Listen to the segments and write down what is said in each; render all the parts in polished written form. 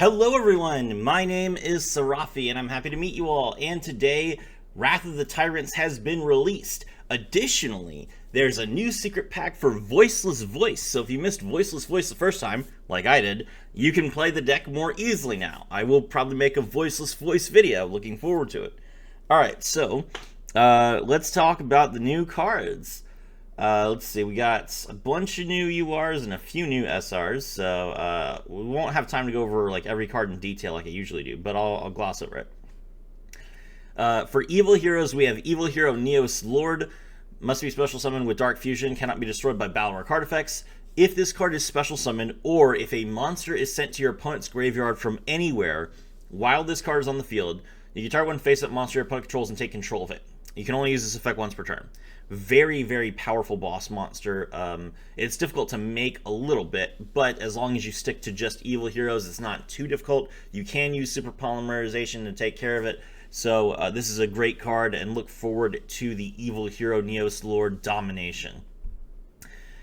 Hello everyone, my name is Sarafi and I'm happy to meet you all, and today Wrath of the Tyrants has been released. Additionally, there's a new secret pack for Voiceless Voice, so if you missed Voiceless Voice the first time, like I did, you can play the deck more easily now. I will probably make a Voiceless Voice video, looking forward to it. Alright, so let's talk about the new cards. Let's see, we got a bunch of new URs and a few new SRs, so we won't have time to go over like every card in detail like I usually do, but I'll gloss over it. For Evil Heroes, we have Evil Hero Neos Lord, must be special summoned with Dark Fusion, cannot be destroyed by battle or card effects. If this card is special summoned, or if a monster is sent to your opponent's graveyard from anywhere while this card is on the field, you can target one face-up monster your opponent controls and take control of it. You can only use this effect once per turn. Very, very powerful boss monster. It's difficult to make a little bit, but as long as you stick to just Evil Heroes, it's not too difficult. You can use Super Polymerization to take care of it. So this is a great card, and look forward to the Evil Hero Neos Lord domination.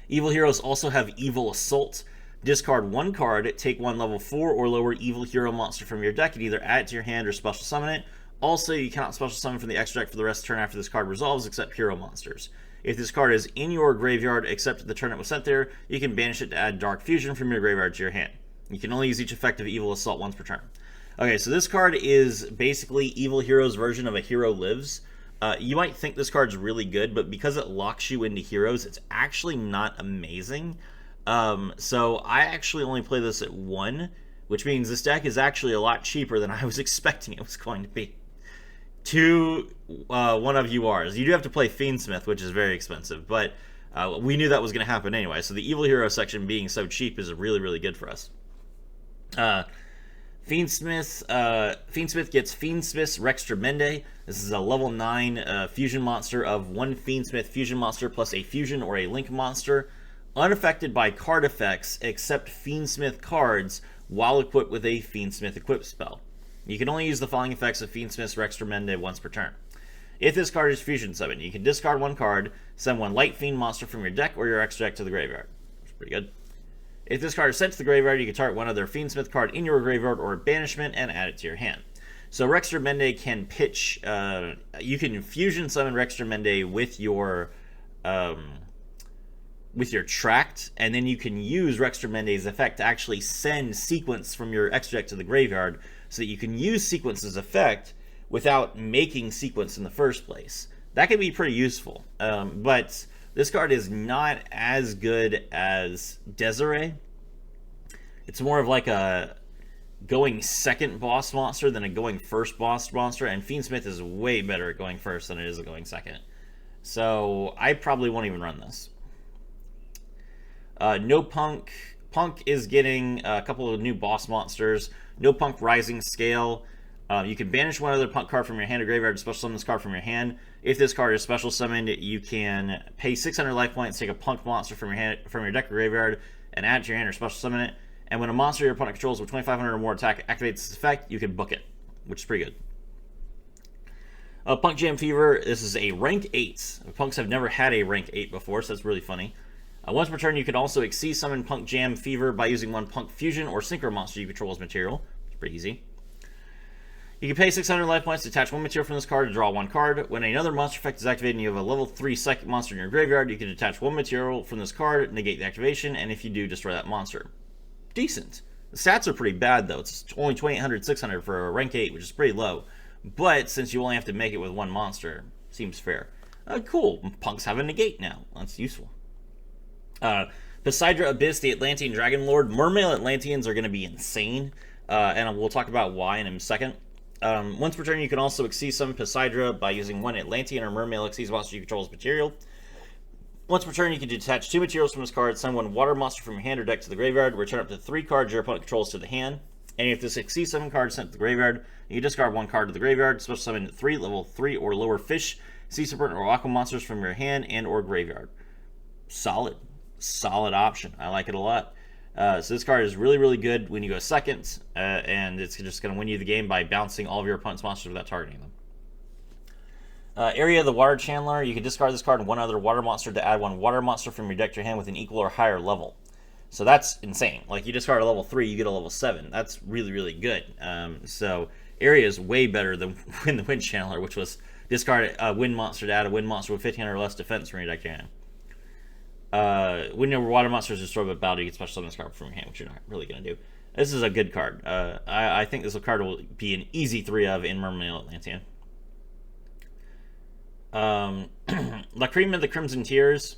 Evil Heroes also have Evil Assault. Discard one card, take one level 4 or lower Evil Hero monster from your deck, and either add it to your hand or special summon it. Also, you cannot special summon from the extra deck for the rest of the turn after this card resolves, except hero monsters. If this card is in your graveyard, except the turn it was sent there, you can banish it to add Dark Fusion from your graveyard to your hand. You can only use each effect of Evil Assault once per turn. Okay, so this card is basically Evil Hero's version of a Hero Lives. You might think this card's really good, but because it locks you into heroes, it's actually not amazing. So I actually only play this at 1, which means this deck is actually a lot cheaper than I was expecting it was going to be. One of URs. You do have to play Fiendsmith, which is very expensive, but we knew that was going to happen anyway, so the Evil Hero section being so cheap is really, really good for us. Fiendsmith gets Fiendsmith's Rex Tremende. This is a level 9 fusion monster of 1 Fiendsmith fusion monster plus a fusion or a link monster, unaffected by card effects except Fiendsmith cards while equipped with a Fiendsmith equip spell. You can only use the following effects of Fiendsmith's Rex Tremende once per turn. If this card is fusion summoned, you can discard one card, send one Light Fiend monster from your deck or your extra deck to the graveyard. That's pretty good. If this card is sent to the graveyard, you can target one other Fiendsmith card in your graveyard or banishment and add it to your hand. So Rex Tremende can pitch, you can fusion summon Rex Tremende with your Tract, and then you can use Rex Tremende's effect to actually send Sequence from your extra deck to the graveyard, so that you can use Sequence's effect without making Sequence in the first place. That can be pretty useful, but this card is not as good as Desiree. It's more of like a going second boss monster than a going first boss monster, and Fiendsmith is way better at going first than it is at going second. So I probably won't even run this. No Punk. Punk is getting a couple of new boss monsters. No Punk Rising Scale. You can banish one other Punk card from your hand or graveyard to special summon this card from your hand. If this card is special summoned, you can pay 600 life points, take a Punk monster from your deck or graveyard, and add it to your hand or special summon it. And when a monster your opponent controls with 2,500 or more attack activates this effect, you can book it, which is pretty good. Punk Jam Fever. This is a rank 8. Punks have never had a rank 8 before, so that's really funny. Once per turn, you can also Xyz summon Punk Jam Fever by using one Punk Fusion or Synchro monster you control as material. It's pretty easy. You can pay 600 life points to attach one material from this card to draw one card. When another monster effect is activated and you have a level 3 Psychic monster in your graveyard, you can detach one material from this card, negate the activation, and if you do, destroy that monster. Decent. The stats are pretty bad, though. It's only 2,800, 600 for a rank 8, which is pretty low. But since you only have to make it with one monster, seems fair. Cool. Punks have a negate now. That's useful. Poseidra Abyss, the Atlantean Dragon Lord. Mermail Atlanteans are going to be insane, and we'll talk about why in a second. Once per turn, you can also Xyz summon Poseidra by using one Atlantean or Mermail Xyz monster you control as material. Once per turn, you can detach 2 materials from this card, send one water monster from your hand or deck to the graveyard, return up to 3 cards your opponent controls to the hand. And if this Xyz summon card is sent to the graveyard, you can discard 1 card to the graveyard, special summon 3 level 3 or lower fish, sea serpent, or aqua monsters from your hand and or graveyard. Solid option. I like it a lot. So this card is really, really good when you go second, and it's just going to win you the game by bouncing all of your opponent's monsters without targeting them. Area of the Water Chandler. You can discard this card and one other water monster to add one water monster from your deck to your hand with an equal or higher level. So that's insane. Like, you discard a level 3, you get a level 7. That's really, really good. So area is way better than Win the Wind Channeler, which was discard a wind monster to add a wind monster with 1500 or less defense from your deck to your hand. When your water monster is destroyed by battle, you get special summon this card from your hand, which you're not really going to do. This is a good card. I think this card will be an easy 3 of in Mermaid Atlantean. Lacrima, the Crimson Tears.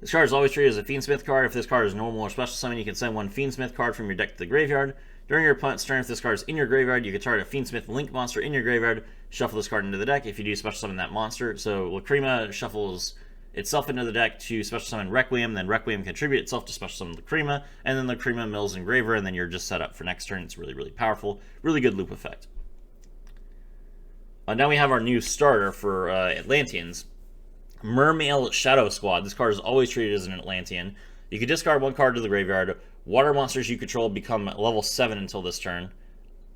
This card is always treated as a Fiendsmith card. If this card is normal or special summon, you can send one Fiendsmith card from your deck to the graveyard. During your opponent's turn, if this card is in your graveyard, you can target a Fiendsmith Link monster in your graveyard, shuffle this card into the deck if you do special summon that monster. So Lacrima shuffles itself into the deck to special summon Requiem, then Requiem contribute itself to special summon Lacrima, and then Lacrima mills Engraver, and then you're just set up for next turn. It's really, really powerful. Really good loop effect. Now we have our new starter for Atlanteans. Mermail Shadow Squad. This card is always treated as an Atlantean. You can discard one card to the graveyard. Water monsters you control become level 7 until this turn,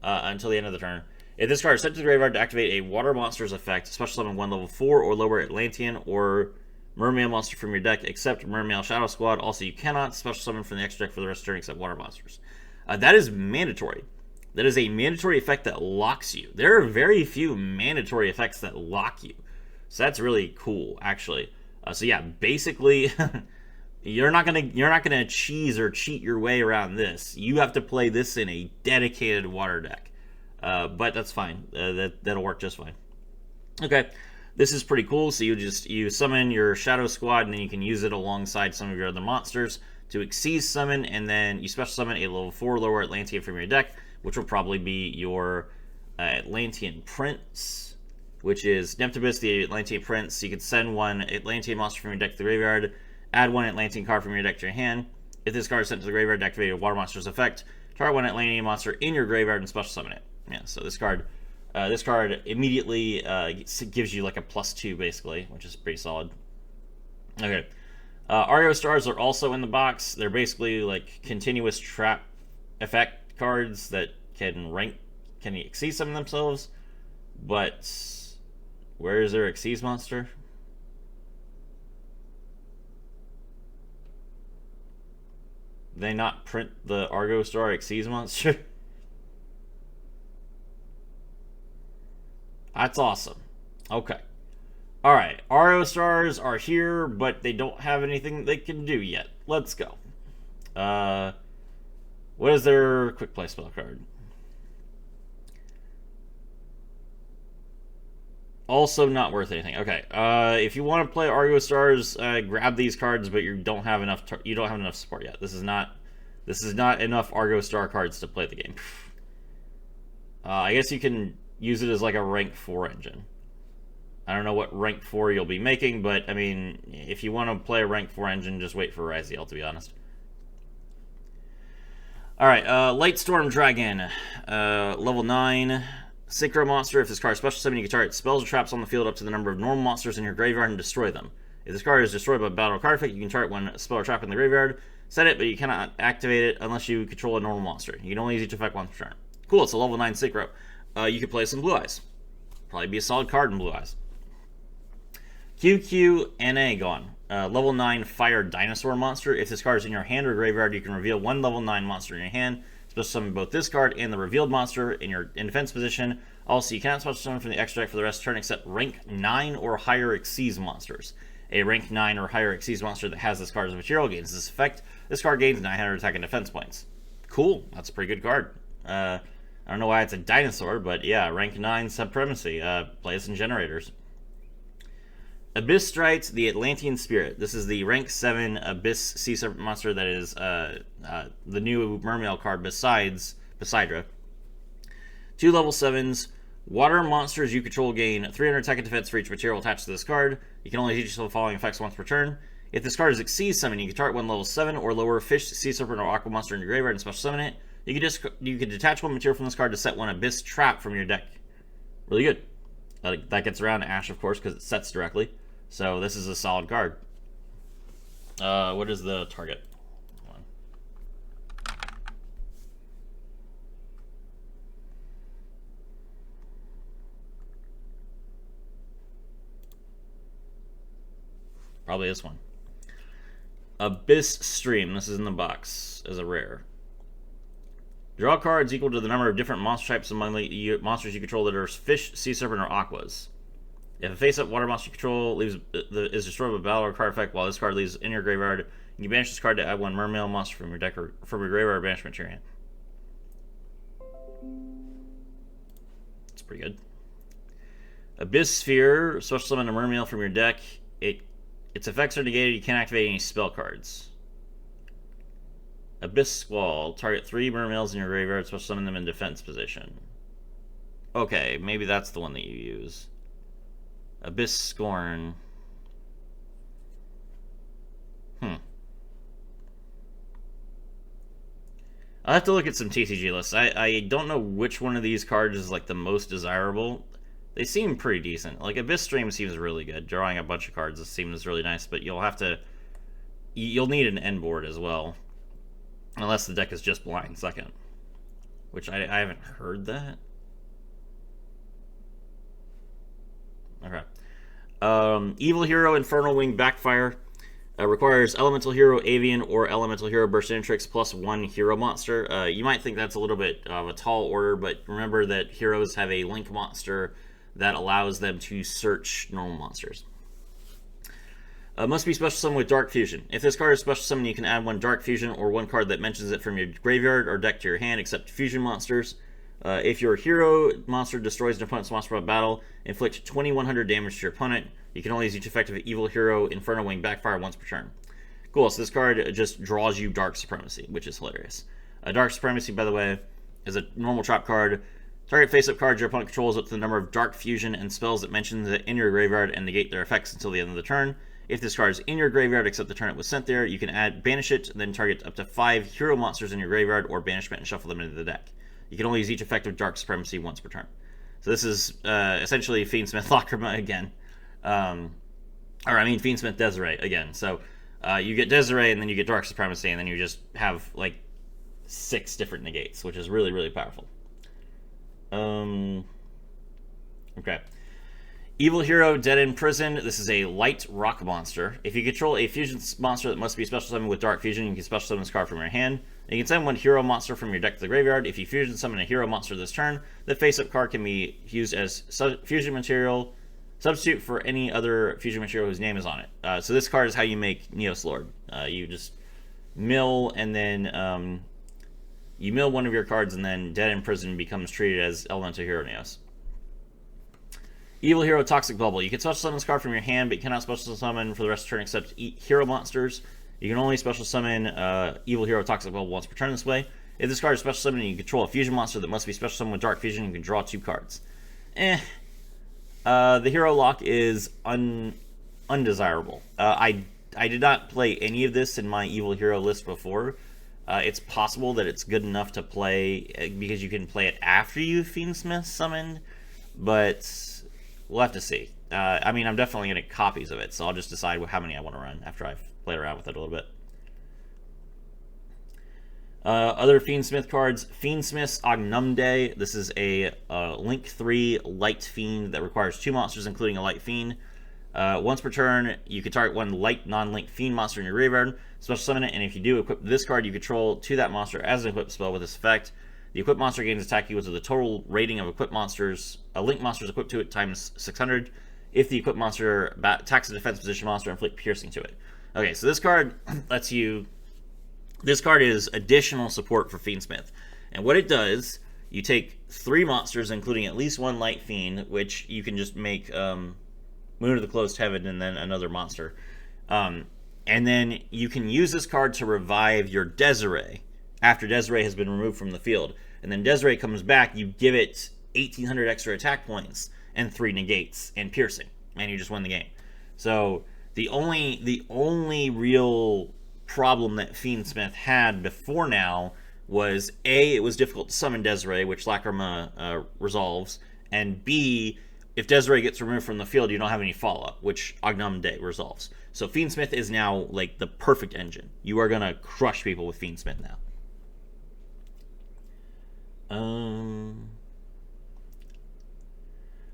until the end of the turn. If this card is sent to the graveyard to activate a water monster's effect, special summon one level 4 or lower Atlantean or Mermail monster from your deck, except Mermail Shadow Squad. Also, you cannot special summon from the extra deck for the rest of the turn except water monsters. That is mandatory. That is a mandatory effect that locks you. There are very few mandatory effects that lock you. So that's really cool, actually. So yeah, basically, you're not gonna cheese or cheat your way around this. You have to play this in a dedicated water deck, but that's fine. That'll work just fine. Okay, this is pretty cool. So you summon your Shadow Squad, and then you can use it alongside some of your other monsters to Xyz summon, and then you special summon a level 4 lower Atlantean from your deck, which will probably be your Atlantean Prince, which is Nemptibus, the Atlantean Prince. You can send one Atlantean monster from your deck to the graveyard, add one Atlantean card from your deck to your hand. If this card is sent to the graveyard to activate a water monster's effect, target one Atlantean monster in your graveyard and special summon it. Yeah, so this card immediately gives you like a +2 basically, which is pretty solid. Okay, Ario Stars are also in the box. They're basically like continuous trap effect cards that can Xyz summon themselves, but where is their Xyz monster? They not print the Argo Star Xyz monster? That's awesome. Okay. Alright, Ario Stars are here, but they don't have anything they can do yet. Let's go. What is their quick play spell card? Also not worth anything. Okay, if you want to play Argo Stars, grab these cards, but you don't have enough. You don't have enough support yet. This is not enough Argo Star cards to play the game. I guess you can use it as like a rank 4 engine. I don't know what rank 4 you'll be making, but I mean, if you want to play a rank 4 engine, just wait for Raziel, to be honest. Alright, Lightstorm Dragon, level 9, Synchro Monster. If this card is special summon, you can target spells or traps on the field up to the number of normal monsters in your graveyard and destroy them. If this card is destroyed by battle card effect, you can target one spell or trap in the graveyard, set it, but you cannot activate it unless you control a normal monster. You can only use each effect once per turn. Cool, it's a level 9 Synchro. You could play some Blue Eyes. Probably be a solid card in Blue Eyes. QQNA gone. Level 9 Fire Dinosaur Monster. If this card is in your hand or graveyard, you can reveal one level 9 monster in your hand. Special summon both this card and the revealed monster in defense position. Also, you cannot special summon from the extra deck for the rest of the turn except rank 9 or higher Xyz monsters. A rank 9 or higher Xyz monster that has this card as a material gains this effect. This card gains 900 attack and defense points. Cool, that's a pretty good card. I don't know why it's a dinosaur, but yeah, rank 9 Supremacy. Play this in generators. Abyss Strites, the Atlantean Spirit. This is the rank 7 Abyss Sea Serpent monster that is the new Mermail card besides Poseidra. 2 level 7s. Water monsters you control gain 300 attack and defense for each material attached to this card. You can only teach yourself the following effects once per turn. If this card is Xyz summon, you can target one level 7 or lower fish, sea serpent, or aqua monster in your graveyard and special summon it. You can detach one material from this card to set one Abyss Trap from your deck. Really good. That gets around Ash, of course, because it sets directly. So this is a solid card. What is the target? Probably this one. Abyss Stream. This is in the box as a rare. Draw cards equal to the number of different monster types among the monsters you control that are fish, sea serpent, or aquas. If a face-up water monster you control is destroyed by battle or card effect while this card leaves in your graveyard, you banish this card to add one mermail monster from your deck or from your graveyard or banishment to your hand. That's pretty good. Abyss Sphere, special summon a mermail from your deck. Its effects are negated, you can't activate any spell cards. Abyss Squall, target 3 mermails in your graveyard, special summon them in defense position. Okay, maybe that's the one that you use. Abyss Scorn. I'll have to look at some TCG lists. I don't know which one of these cards is like the most desirable. They seem pretty decent. Like Abyss Stream seems really good. Drawing a bunch of cards seems really nice, but you'll need an end board as well. Unless the deck is just blind second. Which I haven't heard that. Okay. Evil Hero Infernal Wing Backfire. Requires Elemental Hero Avian or Elemental Hero Burstinatrix plus 1 hero monster. You might think that's a little bit of a tall order, but remember that heroes have a link monster that allows them to search normal monsters. Must be special summoned with Dark Fusion. If this card is special summoned, you can add 1 Dark Fusion or 1 card that mentions it from your graveyard or deck to your hand, except fusion monsters. If your hero monster destroys an opponent's monster by battle, inflict 2100 damage to your opponent. You can only use each effect of Evil Hero Infernal Wing Backfire once per turn. Cool, so this card just draws you Dark Supremacy, which is hilarious. Dark Supremacy, by the way, is a normal trap card. Target face-up card your opponent controls up to the number of Dark Fusion and spells that mention it in your graveyard and negate their effects until the end of the turn. If this card is in your graveyard except the turn it was sent there, you can banish it, then target up to 5 hero monsters in your graveyard or banishment and shuffle them into the deck. You can only use each effect of Dark Supremacy once per turn. So this is essentially Fiendsmith Lacrima again. Fiendsmith Desiree again. So you get Desiree, and then you get Dark Supremacy, and then you just have like 6 different negates, which is really, really powerful. Okay. Evil Hero Dead in Prison. This is a light rock monster. If you control a fusion monster that must be special summoned with Dark Fusion, you can special summon this card from your hand. And you can summon 1 hero monster from your deck to the graveyard. If you fusion summon a hero monster this turn, the face-up card can be used as fusion material, substitute for any other fusion material whose name is on it. So this card is how you make Neos Lord. You just mill, and then you mill one of your cards, and then Dead in Prison becomes treated as Elemental Hero Neos. Evil Hero Toxic Bubble. You can special summon this card from your hand, but you cannot special summon for the rest of the turn except hero monsters. You can only special summon Evil Hero Toxic Bubble once per turn this way. If this card is special summoned and you control a fusion monster that must be special summoned with Dark Fusion, you can draw 2 cards. The hero lock is undesirable. I did not play any of this in my Evil Hero list before. It's possible that it's good enough to play because you can play it after you Fiendsmith summoned, but we'll have to see. I'm definitely going to get copies of it, so I'll just decide how many I want to run after I've played around with it a little bit. Other Fiendsmith cards. Fiendsmith's Ognumde. This is a Link 3 Light Fiend that requires 2 monsters, including a Light Fiend. Once per turn, you can target 1 Light non-Link Fiend monster in your graveyard, special summon it, and if you do, equip this card you control to that monster as an equipped spell with this effect. The equipped monster gains attack equal to the total rating of equipped monsters, Link monsters equipped to it times 600. If the equipped monster attacks a defense position monster, inflict piercing to it. Okay, so this card lets you... This card is additional support for Fiendsmith. And what it does, you take 3 monsters, including at least 1 Light Fiend, which you can just make Moon of the Closed Heaven and then another monster. And then you can use this card to revive your Desiree after Desiree has been removed from the field. And then Desiree comes back, you give it 1800 extra attack points and 3 negates and piercing, and you just win the game. So the only real problem that Fiendsmith had before now was A, it was difficult to summon Desiree, which Lacrima resolves, and B, if Desiree gets removed from the field, you don't have any follow-up, which Ognumde resolves. So Fiendsmith is now like the perfect engine. You are gonna crush people with Fiendsmith now.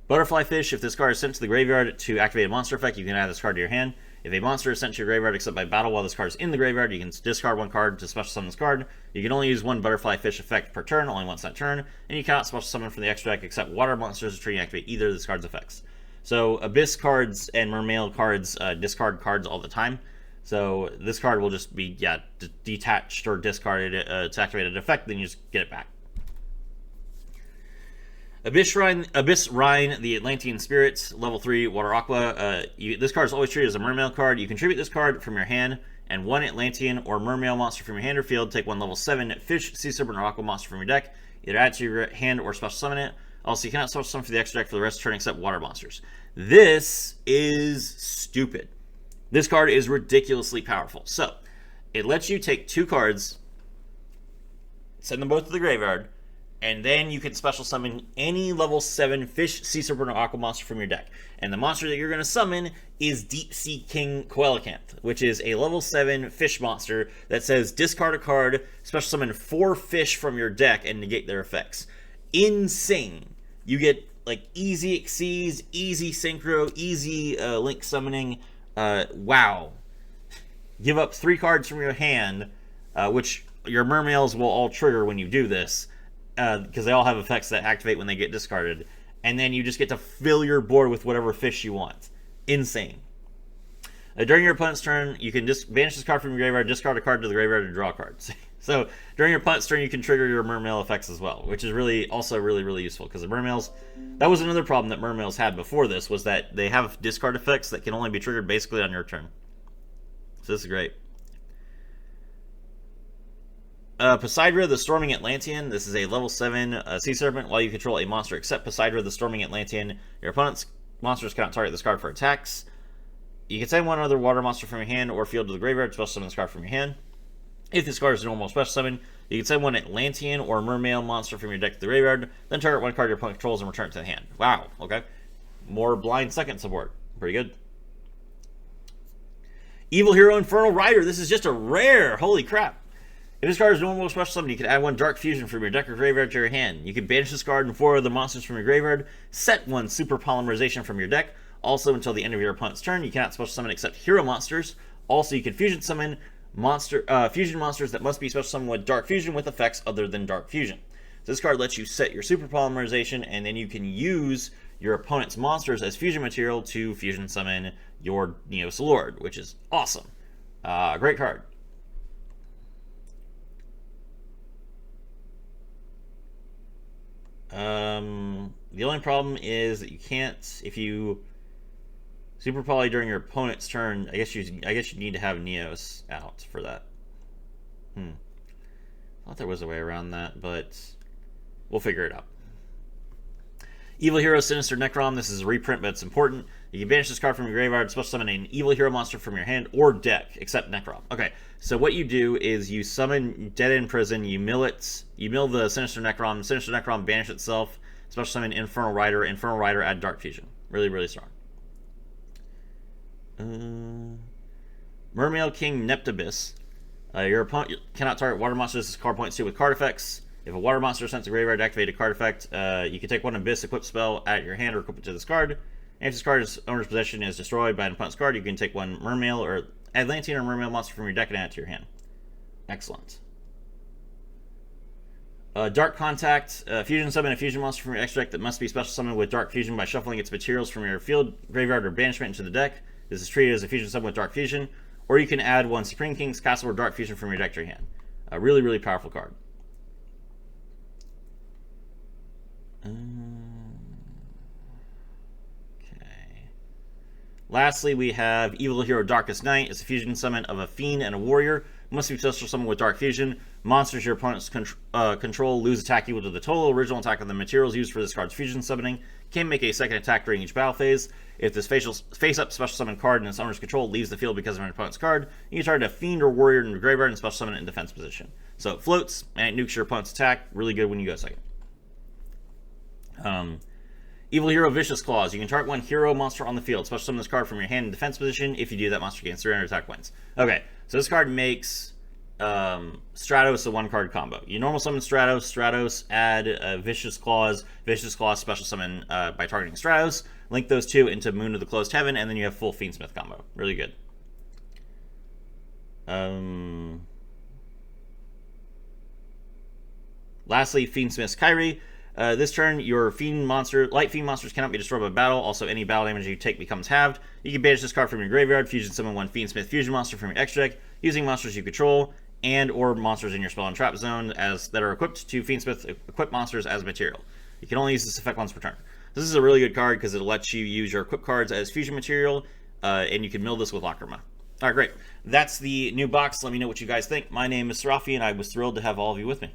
Butterfly Fish. If this card is sent to the graveyard to activate a monster effect, you can add this card to your hand. If a monster is sent to your graveyard except by battle while this card is in the graveyard, you can discard one card to special summon this card. You can only use one butterfly fish effect per turn, only once that turn, and you cannot special summon from the extra deck except water monsters to activate either of this card's effects. So Abyss cards and Mermail cards discard cards all the time. So this card will just be detached or discarded to activate an effect, then you just get it back. Abyss Rhine, the Atlantean Spirits, level 3, Water Aqua. This card is always treated as a Mermail card. You contribute this card from your hand, and one Atlantean or Mermail monster from your hand or field. Take one level 7 Fish, Sea Serpent, or Aqua monster from your deck. Either add to your hand or special summon it. Also, you cannot special summon for the extra deck for the rest of the turn except water monsters. This is stupid. This card is ridiculously powerful. So, it lets you take 2 cards, send them both to the graveyard, and then you can special summon any level 7 Fish, Sea Serpent, or Aqua monster from your deck. And the monster that you're going to summon is Deep Sea King Coelacanth, which is a level 7 fish monster that says discard a card, special summon 4 fish from your deck, and negate their effects. Insane. You get like easy Xyz, easy synchro, easy link summoning. Wow. Give up 3 cards from your hand, which your Mermails will all trigger when you do this, because they all have effects that activate when they get discarded. And then you just get to fill your board with whatever fish you want. Insane. During your opponent's turn, you can just banish this card from your graveyard, discard a card to the graveyard, and draw cards. So during your opponent's turn, you can trigger your Mermail effects as well, which is also really useful, because the Mermails, that was another problem that Mermails had before this, was that they have discard effects that can only be triggered basically on your turn. So this is great. Poseidra, the Storming Atlantean. This is a level 7 Sea Serpent. While you control a monster except Poseidra, the Storming Atlantean, your opponent's monsters cannot target this card for attacks. You can send one other water monster from your hand or field to the graveyard to special summon this card from your hand. If this card is a normal special summon, you can send one Atlantean or Mermail monster from your deck to the graveyard, then target one card your opponent controls and return it to the hand. Wow, okay. More blind second support. Pretty good. Evil Hero Infernal Rider. This is just a rare. Holy crap. If this card is normal special summon, you can add one Dark Fusion from your deck or graveyard to your hand. You can banish this card and 4 other monsters from your graveyard. Set one Super Polymerization from your deck. Also, until the end of your opponent's turn, you cannot special summon except hero monsters. Also, you can fusion summon fusion monsters that must be special summoned with Dark Fusion with effects other than Dark Fusion. So this card lets you set your Super Polymerization, and then you can use your opponent's monsters as fusion material to fusion summon your Neos Lord, which is awesome. Great card. The only problem is that you can't, if you Super Poly during your opponent's turn, I guess you need to have Neos out for that. I thought there was a way around that, but we'll figure it out. Evil Hero Sinister Necrom. This is a reprint, but it's important. You can banish this card from your graveyard, special summon an Evil Hero monster from your hand or deck, except Necrom. Okay, so what you do is you summon Dead End Prison, you mill the Sinister Necrom banish itself, special summon Infernal Rider, add Dark Fusion. Really strong. Mermail King Neptibus. Your opponent cannot target water monsters. This card points to with card effects. If a water monster is sent to graveyard, activate a card effect. You can take one Abyss equip spell at your hand or equip it to this card. And if this card's owner's possession is destroyed by an opponent's card, you can take one Mermail or Atlantean or Mermail monster from your deck and add it to your hand. Excellent. Dark Contact. Fusion summon a fusion monster from your extra deck that must be special summoned with Dark Fusion by shuffling its materials from your field, graveyard, or banishment into the deck. This is treated as a fusion summon with Dark Fusion. Or you can add one Supreme King's Castle or Dark Fusion from your deck to your hand. A really powerful card. Okay. Lastly, we have Evil Hero Darkest Night. It's a fusion summon of a fiend and a warrior. Must be special summoned with Dark Fusion. Monsters your opponent's control lose attack equal to the total original attack of the materials used for this card's fusion summoning. Can make a second attack during each battle phase. If this face-up special summon card in its owner's control leaves the field because of an opponent's card, you can target a fiend or warrior in the graveyard and special summon it in defense position. So it floats and it nukes your opponent's attack. Really good when you go second. Evil Hero Vicious Claws. You can target one hero monster on the field. Special summon this card from your hand in defense position. If you do, that monster gains 300 attack wins. Okay, so this card makes Stratos a one-card combo. You normal summon Stratos, add Vicious Claws special summon by targeting Stratos. Link those two into Moon of the Closed Heaven, and then you have full Fiendsmith combo. Really good. Lastly, Fiendsmith's Kyrie. This turn, your light fiend monsters cannot be destroyed by battle. Also, any battle damage you take becomes halved. You can banish this card from your graveyard, fusion summon one Fiendsmith fusion monster from your extra deck, using monsters you control, and or monsters in your spell and trap zone that are equipped to Fiendsmith equip monsters as material. You can only use this effect once per turn. This is a really good card because it lets you use your equip cards as fusion material, and you can mill this with Lacrima. Alright, great. That's the new box. Let me know what you guys think. My name is Serafi, and I was thrilled to have all of you with me.